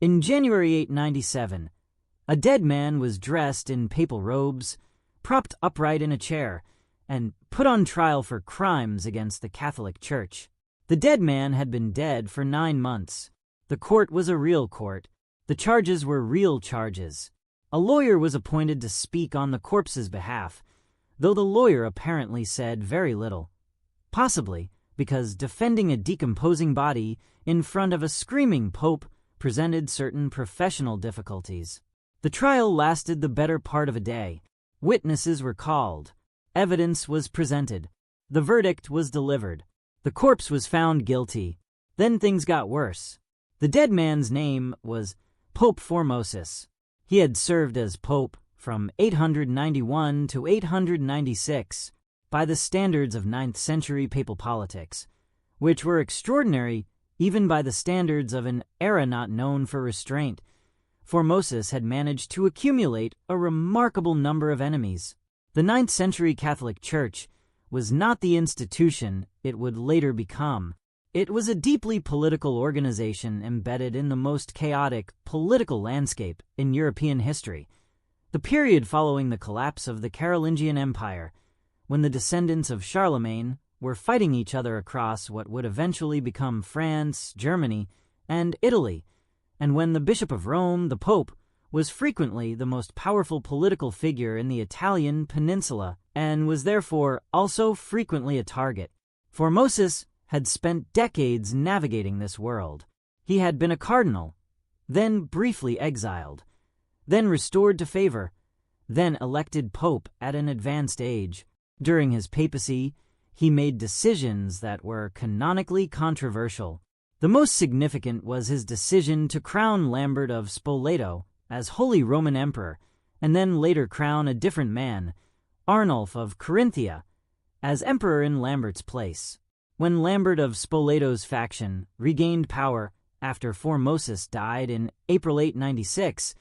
In January 897, a dead man was dressed in papal robes, propped upright in a chair, and put on trial for crimes against the Catholic Church. The dead man had been dead for 9 months. The court was a real court. The charges were real charges. A lawyer was appointed to speak on the corpse's behalf, though the lawyer apparently said very little. Possibly because defending a decomposing body in front of a screaming pope presented certain professional difficulties. The trial lasted the better part of a day. Witnesses were called. Evidence was presented. The verdict was delivered. The corpse was found guilty. Then things got worse. The dead man's name was Pope Formosus. He had served as pope from 891 to 896 by the standards of 9th century papal politics, which were extraordinary even by the standards of an era not known for restraint. Formosus had managed to accumulate a remarkable number of enemies. The 9th century Catholic Church was not the institution it would later become. It was a deeply political organization embedded in the most chaotic political landscape in European history. The period following the collapse of the Carolingian Empire, when the descendants of Charlemagne were fighting each other across what would eventually become France, Germany, and Italy, and when the Bishop of Rome, the Pope, was frequently the most powerful political figure in the Italian peninsula and was therefore also frequently a target. Formosus had spent decades navigating this world. He had been a cardinal, then briefly exiled, then restored to favor, then elected pope at an advanced age. During his papacy, he made decisions that were canonically controversial. The most significant was his decision to crown Lambert of Spoleto as Holy Roman Emperor, and then later crown a different man, Arnulf of Carinthia, as emperor in Lambert's place. When Lambert of Spoleto's faction regained power after Formosus died in April 896,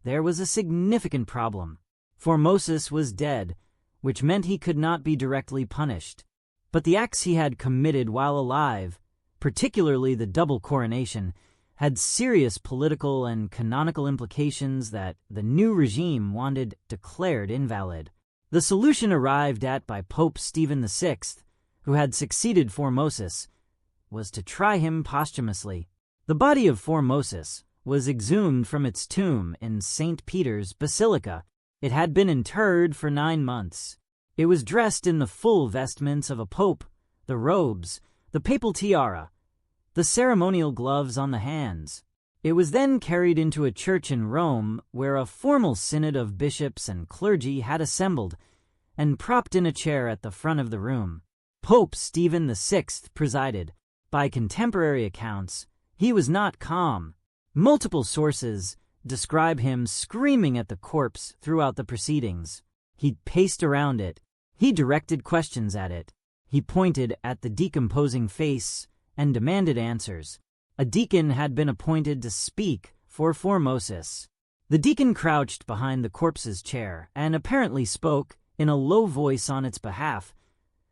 there was a significant problem. Formosus was dead, which meant he could not be directly punished. But the acts he had committed while alive, particularly the double coronation, had serious political and canonical implications that the new regime wanted declared invalid. The solution arrived at by Pope Stephen VI, who had succeeded Formosus, was to try him posthumously. The body of Formosus was exhumed from its tomb in St. Peter's Basilica. It had been interred for 9 months. It was dressed in the full vestments of a pope, the robes, the papal tiara, the ceremonial gloves on the hands. It was then carried into a church in Rome where a formal synod of bishops and clergy had assembled and propped in a chair at the front of the room. Pope Stephen VI presided. By contemporary accounts, he was not calm. Multiple sources describe him screaming at the corpse throughout the proceedings. He paced around it. He directed questions at it. He pointed at the decomposing face and demanded answers. A deacon had been appointed to speak for Formosus. The deacon crouched behind the corpse's chair and apparently spoke in a low voice on its behalf,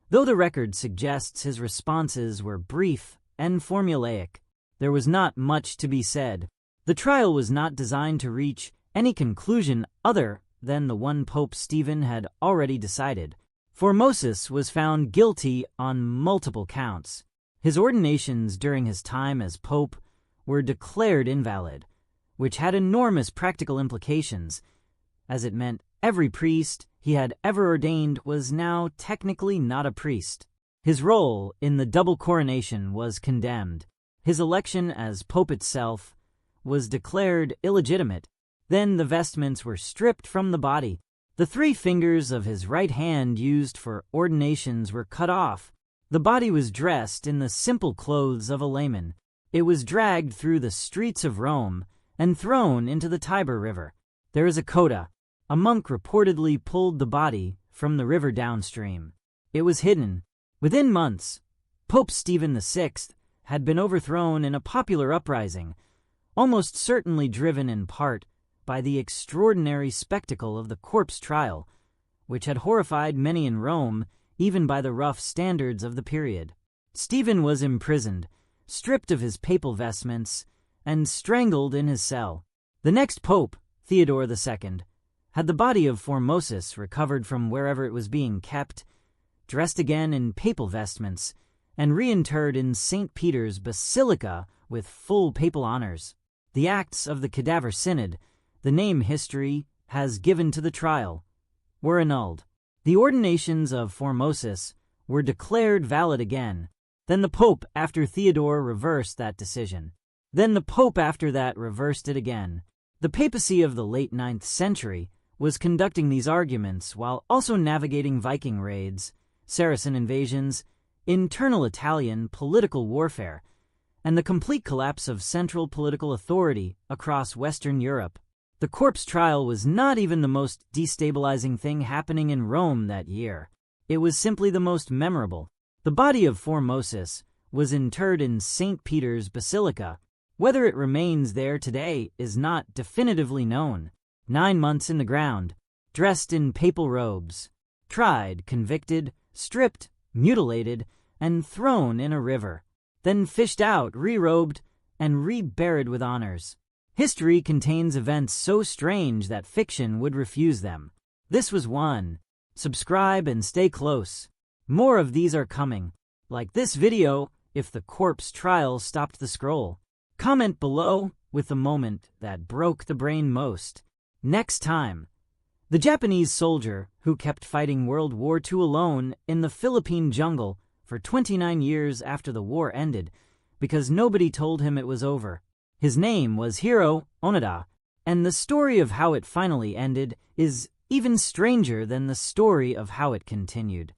though the record suggests his responses were brief and formulaic. There was not much to be said. The trial was not designed to reach any conclusion other than the one Pope Stephen had already decided. Formosus was found guilty on multiple counts. His ordinations during his time as pope were declared invalid, which had enormous practical implications, as it meant every priest he had ever ordained was now technically not a priest. His role in the double coronation was condemned. His election as pope itself was declared illegitimate. Then the vestments were stripped from the body. The 3 fingers of his right hand used for ordinations were cut off. The body was dressed in the simple clothes of a layman. It was dragged through the streets of Rome and thrown into the Tiber River. There is a coda. A monk reportedly pulled the body from the river downstream. It was hidden. Within months, Pope Stephen VI had been overthrown in a popular uprising, almost certainly driven in part by the extraordinary spectacle of the corpse trial, which had horrified many in Rome even by the rough standards of the period. Stephen was imprisoned, stripped of his papal vestments, and strangled in his cell. The next pope, Theodore II, had the body of Formosus recovered from wherever it was being kept, dressed again in papal vestments, and reinterred in St. Peter's Basilica with full papal honors. The acts of the Cadaver Synod, the name history has given to the trial, were annulled. The ordinations of Formosus were declared valid again. Then the Pope after Theodore reversed that decision. Then the Pope after that reversed it again. The papacy of the late 9th century was conducting these arguments while also navigating Viking raids, Saracen invasions, internal Italian political warfare, and the complete collapse of central political authority across Western Europe. The corpse trial was not even the most destabilizing thing happening in Rome that year. It was simply the most memorable. The body of Formosus was interred in St. Peter's Basilica. Whether it remains there today is not definitively known. 9 months in the ground, dressed in papal robes, tried, convicted, stripped, mutilated, and thrown in a river, then fished out, re-robed, and reburied with honors. History contains events so strange that fiction would refuse them. This was one. Subscribe and stay close. More of these are coming. Like this video if the corpse trial stopped the scroll. Comment below with the moment that broke the brain most. Next time, the Japanese soldier who kept fighting World War II alone in the Philippine jungle for 29 years after the war ended because nobody told him it was over. His name was Hiro Onoda, and the story of how it finally ended is even stranger than the story of how it continued.